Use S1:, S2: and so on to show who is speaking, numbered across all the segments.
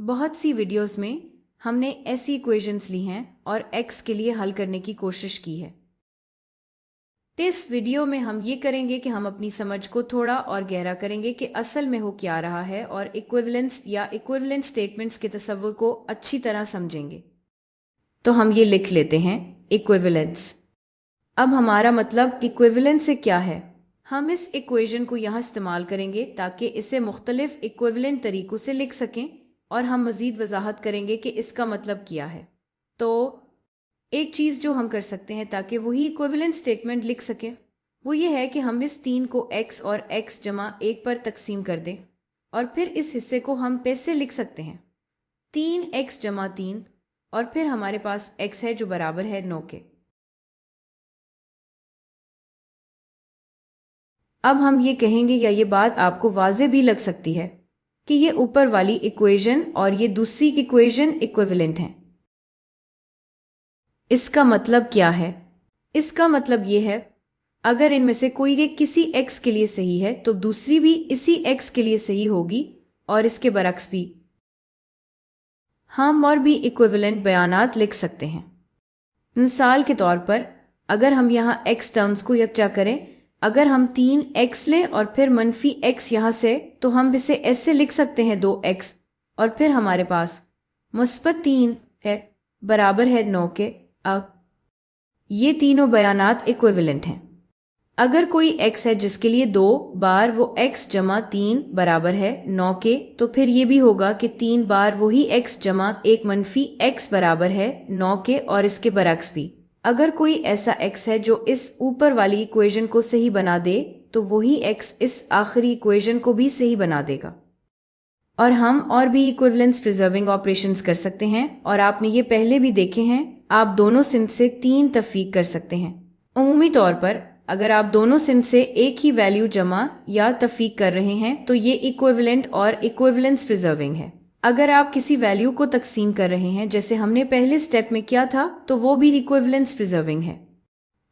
S1: बहुत सी वीडियोस में हमने ऐसी इक्वेशंस ली हैं और x के लिए हल करने की कोशिश की है। इस वीडियो में हम ये करेंगे कि हम अपनी समझ को थोड़ा और गहरा करेंगे कि असल में हो क्या रहा है और इक्विवेलेंस या इक्विवेलेंट स्टेटमेंट्स के तस्वुर को अच्छी तरह समझेंगे। तो हम ये लिख लेते हैं इक्विवेलेंस। अब हमारा मतलब इक्विवेलेंस से क्या है। हम इस इक्वेशन को यहाँ इस्तेमाल करेंगे ताकि इसे मुख्तलिफ इक्विवेलेंट तरीकों से लिख सकें और हम मज़ीद वजाहत करेंगे कि इसका मतलब क्या है। तो एक चीज़ जो हम कर सकते हैं ताकि वही इक्विवेलेंट स्टेटमेंट लिख सकें वो ये है कि हम इस 3 को x और x जमा 1 पर तकसीम कर दें और फिर इस हिस्से को हम पैसे लिख सकते हैं 3x जमा 3 और फिर हमारे पास x है जो बराबर है 9 के। अब हम ये कहेंगे या ये बात आपको वाज़े भी लग सकती है कि ये ऊपर वाली इक्वेशन और ये दूसरी इक्वेशन इक्विवेलेंट हैं। इसका मतलब क्या है? इसका मतलब ये है अगर इनमें से कोई एक किसी x के लिए सही है तो दूसरी भी इसी x के लिए सही होगी और इसके बरक्स भी। हम और भी इक्विवेलेंट बयानात लिख सकते हैं। मिसाल के तौर पर अगर हम यहाँ x टर्म्स को यकजा करें, अगर हम 3x लें और फिर मनफी x यहाँ से, तो हम इसे ऐसे लिख सकते हैं 2x और फिर हमारे पास मुस्बत 3 है बराबर है 9 के। अब ये तीनों बयानात इक्विवेलेंट हैं। अगर कोई x है जिसके लिए 2 बार वो x जमा 3 बराबर है 9 के, तो फिर ये भी होगा कि 3 बार वही x जमा 1 मनफी x बराबर है 9 के और इसके बरक्स भी। अगर कोई ऐसा x है जो इस ऊपर वाली इक्वेशन को सही बना दे तो वही x इस आखिरी इक्वेशन को भी सही बना देगा। और हम और भी इक्विवेलेंस प्रिजर्विंग ऑपरेशंस कर सकते हैं और आपने ये पहले भी देखे हैं। आप दोनों सिंध से 3 तफरीक कर सकते हैं। उमूमी तौर पर अगर आप दोनों सिंध से एक ही वैल्यू जमा या तफरीक कर रहे हैं तो ये इक्विवेलेंट और इक्विवेलेंस प्रिजर्विंग है। अगर आप किसी वैल्यू को तकसीम कर रहे हैं जैसे हमने पहले स्टेप में किया था तो वो भी इक्विवेलेंस प्रिजर्विंग है।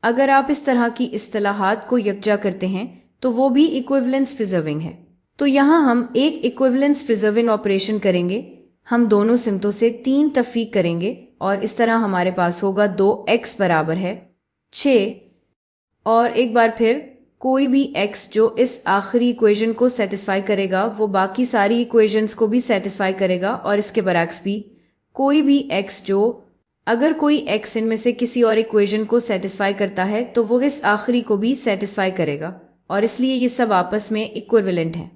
S1: अगर आप इस तरह की इस्तिलाहात को यकजा करते हैं तो वो भी इक्विवेलेंस प्रिजर्विंग है। तो यहाँ हम एक इक्विवेलेंस प्रिजर्विंग ऑपरेशन करेंगे। हम दोनों सिमतों से 3 तफरीक करेंगे और इस तरह हमारे पास होगा 2x बराबर है 6 और एक बार फिर कोई भी x जो इस आखिरी इक्वेशन को सेटिस्फाई करेगा वो बाकी सारी इक्वेशंस को भी सेटिस्फाई करेगा और इसके बरक्स भी। कोई भी x जो अगर कोई x इनमें से किसी और इक्वेशन को सेटिस्फाई करता है तो वो इस आखिरी को भी सेटिस्फाई करेगा और इसलिए ये सब आपस में इक्विवेलेंट हैं।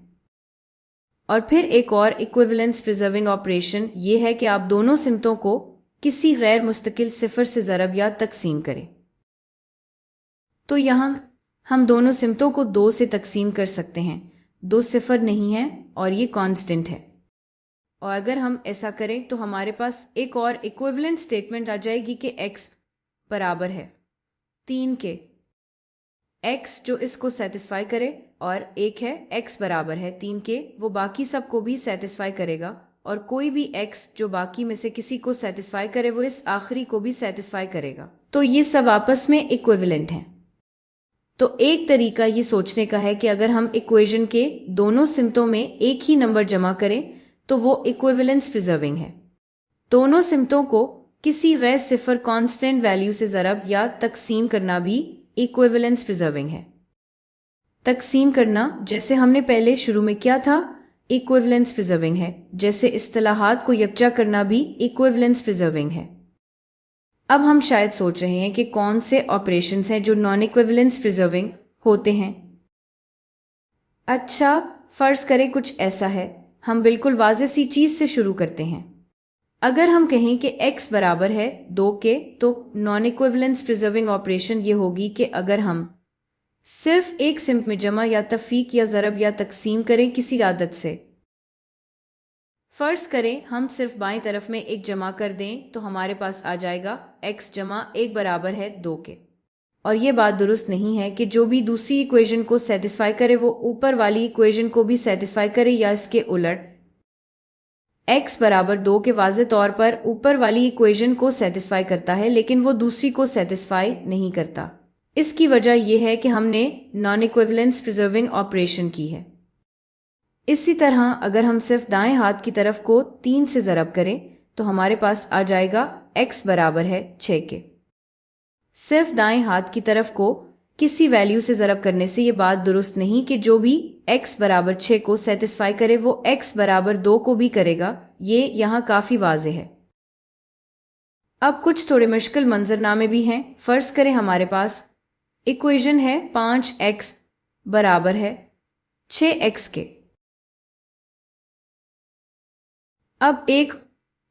S1: और फिर एक और इक्विवेलेंस प्रिजर्विंग ऑपरेशन ये है कि आप दोनों सिमतों को किसी गैर मुस्तकिल सिफर से ज़रब या तकसीम करें। तो यहाँ हम दोनों सिमतों को 2 से तकसीम कर सकते हैं। 2 सिफर नहीं है और ये कांस्टेंट है। और अगर हम ऐसा करें तो हमारे पास एक और इक्विवेलेंट स्टेटमेंट आ जाएगी कि x बराबर है 3 के। x जो इसको सेटिस्फाई करे और एक है x बराबर है 3 के, वो बाकी सब को भी सेटिस्फाई करेगा और कोई भी x जो बाकी में से किसी को सेटिस्फाई करे वो इस आखिरी को भी सेटिस्फाई करेगा। तो ये सब आपस में इक्विवेलेंट हैं। तो एक तरीका ये सोचने का है कि अगर हम इक्वेशन के दोनों सिमतों में एक ही नंबर जमा करें तो वो इक्विवेलेंस प्रिजर्विंग है। दोनों सिमतों को किसी गैर सिफर कांस्टेंट वैल्यू से ज़रब या तकसीम करना भी इक्विवेलेंस प्रिजर्विंग है। तकसीम करना जैसे हमने पहले शुरू में किया था इक्विवेलेंस प्रिजर्विंग है, जैसे इस्तिलाहात को यकजा करना भी इक्विवेलेंस प्रिजर्विंग है। अब हम शायद सोच रहे हैं कि कौन से ऑपरेशंस हैं जो नॉन इक्विवेलेंस प्रिजर्विंग होते हैं। अच्छा, फर्ज करें कुछ ऐसा है। हम बिल्कुल वाज़ेह सी चीज़ से शुरू करते हैं। अगर हम कहें कि x बराबर है 2 के तो नॉन इक्विवेलेंस प्रिजर्विंग ऑपरेशन ये होगी कि अगर हम सिर्फ एक सिमत में जमा या तफरीक या ज़रब या तकसीम करें किसी आदत से। फ़र्ज़ करें हम सिर्फ बाईं तरफ में एक जमा कर दें तो हमारे पास आ जाएगा x जमा 1 बराबर है 2 के। और ये बात दुरुस्त नहीं है कि जो भी दूसरी इक्वेशन को सेटिस्फाई करे वो ऊपर वाली इक्वेशन को भी सेटिस्फाई करे या इसके उलट। x बराबर 2 के वाज़े तौर पर ऊपर वाली इक्वेशन को सेटिस्फाई करता है लेकिन वो दूसरी को सेटिस्फाई नहीं करता। इसकी वजह यह है कि हमने नॉन इक्विवेलेंस प्रिजर्विंग ऑपरेशन की है। इसी तरह अगर हम सिर्फ दाएं हाथ की तरफ को 3 से ज़रब करें तो हमारे पास आ जाएगा x बराबर है 6 के। सिर्फ दाएं हाथ की तरफ को किसी वैल्यू से ज़रब करने से ये बात दुरुस्त नहीं कि जो भी x बराबर 6 को सेटिस्फाई करे वो x बराबर 2 को भी करेगा। ये यहाँ काफ़ी वाज़े है। अब कुछ थोड़े मुश्किल मंजरनामे भी हैं। फर्ज करें हमारे पास इक्वेशन है 5x बराबर है 6x के। अब एक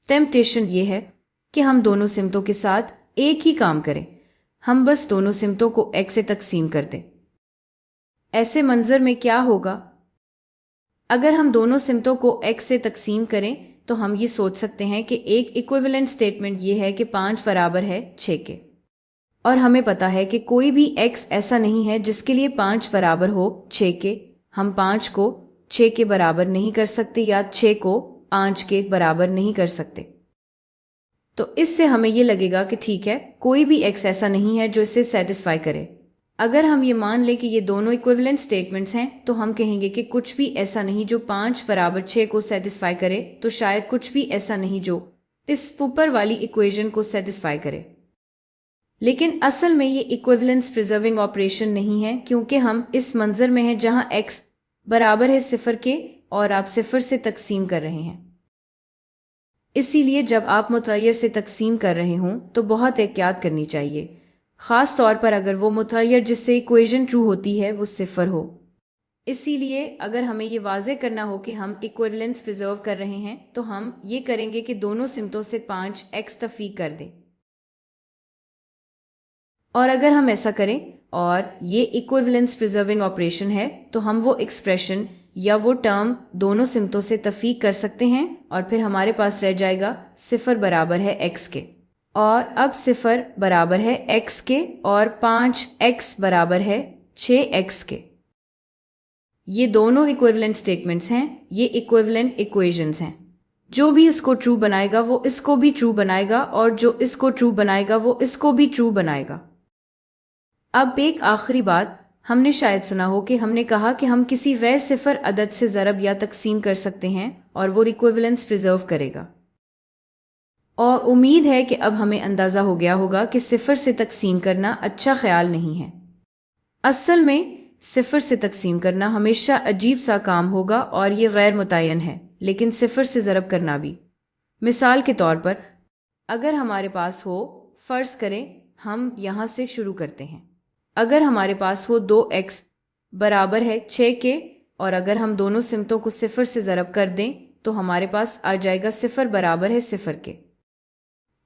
S1: टेम्पटेशन ये है कि हम दोनों सिमतों के साथ एक ही काम करें। हम बस दोनों सिमतों को x से तकसीम कर दें। ऐसे मंजर में क्या होगा? अगर हम दोनों सिमतों को x से तकसीम करें तो हम ये सोच सकते हैं कि एक इक्विवेलेंट स्टेटमेंट ये है कि 5 बराबर है 6 के, और हमें पता है कि कोई भी x ऐसा नहीं है जिसके लिए 5 बराबर हो 6 के। हम 5 को 6 के बराबर नहीं कर सकते या 6 को 5 के बराबर नहीं कर सकते। तो इससे हमें ये लगेगा कि ठीक है, कोई भी x ऐसा नहीं है जो इसे सेटिस्फाई करे। अगर हम ये मान लें कि ये दोनों इक्विवेलेंट स्टेटमेंट्स हैं तो हम कहेंगे कि कुछ भी ऐसा नहीं जो 5 बराबर 6 को सेटिस्फाई करे, तो शायद कुछ भी ऐसा नहीं जो इस ऊपर वाली इक्वेशन को सेटिस्फाई करे। लेकिन असल में ये इक्विवेलेंस प्रिजर्विंग ऑपरेशन नहीं है, क्योंकि हम इस मंजर में हैं जहां x बराबर है 0 के और आप 0 से तकसीम कर रहे हैं। इसीलिए जब आप मुतगय्यर से तकसीम कर रहे हों तो बहुत एहतियात करनी चाहिए, ख़ास तौर पर अगर वो मुतगय्यर जिससे इक्वेशन ट्रू होती है वो 0 हो। इसीलिए अगर हमें ये वाज़े करना हो कि हम इक्विवेलेंस प्रिजर्व कर रहे हैं तो हम ये करेंगे कि दोनों सिमतों से 5x तफीक कर दें। और अगर हम ऐसा करें और ये इक्विवेलेंस प्रिजर्विंग ऑपरेशन है तो हम वो एक्सप्रेशन या वो टर्म दोनों सिमतों से तफीक कर सकते हैं और फिर हमारे पास रह जाएगा 0 बराबर है x के। और अब 0 बराबर है x के और 5x बराबर है 6x के। ये दोनों इक्विवेलेंट स्टेटमेंट्स हैं, ये इक्विवेलेंट इक्वेशंस हैं। जो भी इसको ट्रू बनाएगा वो इसको भी ट्रू बनाएगा और जो इसको ट्रू बनाएगा वो इसको भी ट्रू बनाएगा। अब एक आखिरी बात, हमने शायद सुना हो कि हमने कहा कि हम किसी गैर 0 अदद से ज़रब या तकसीम कर सकते हैं और वो इक्विवेलेंस प्रिजर्व करेगा। और उम्मीद है कि अब हमें अंदाज़ा हो गया होगा कि 0 से तकसीम करना अच्छा ख्याल नहीं है। असल में 0 से तकसीम करना हमेशा अजीब सा काम होगा और ये गैर मुतय्यन है, लेकिन 0 से ज़रब करना भी। मिसाल के तौर पर अगर हमारे पास हो, फ़र्ज़ करें हम यहाँ से शुरू करते हैं। अगर हमारे पास हो 2x बराबर है 6 के और अगर हम दोनों सिमतों को 0 से ज़रब कर दें तो हमारे पास आ जाएगा 0 बराबर है 0 के।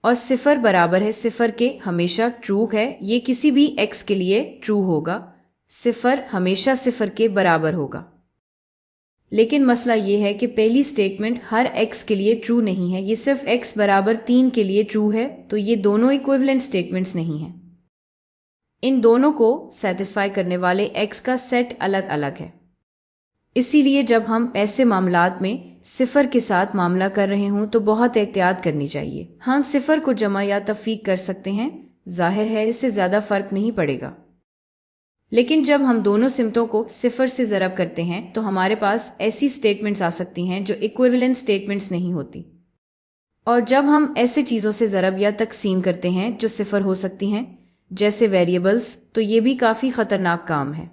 S1: और 0 बराबर है 0 के हमेशा ट्रू है, ये किसी भी x के लिए ट्रू होगा। 0 हमेशा 0 के बराबर होगा। लेकिन मसला ये है कि पहली स्टेटमेंट हर x के लिए ट्रू नहीं है, ये सिर्फ x बराबर 3 के लिए ट्रू है, तो ये दोनों इक्विवेलेंट स्टेटमेंट्स नहीं हैं। इन दोनों को सेटिस्फाई करने वाले x का सेट अलग अलग है। इसीलिए जब हम ऐसे मामलात में 0 के साथ मामला कर रहे हों तो बहुत एहतियात करनी चाहिए। हाँ, 0 को जमा या तफीक कर सकते हैं, जाहिर है इससे ज़्यादा फ़र्क नहीं पड़ेगा। लेकिन जब हम दोनों सिमतों को 0 से ज़रब करते हैं तो हमारे पास ऐसी स्टेटमेंट्स आ सकती हैं जो इक्विवेलेंट स्टेटमेंट्स नहीं होती। और जब हम ऐसे चीज़ों से ज़रब या तकसीम करते हैं जो 0 हो सकती हैं, जैसे वेरिएबल्स, तो ये भी काफ़ी ख़तरनाक काम है।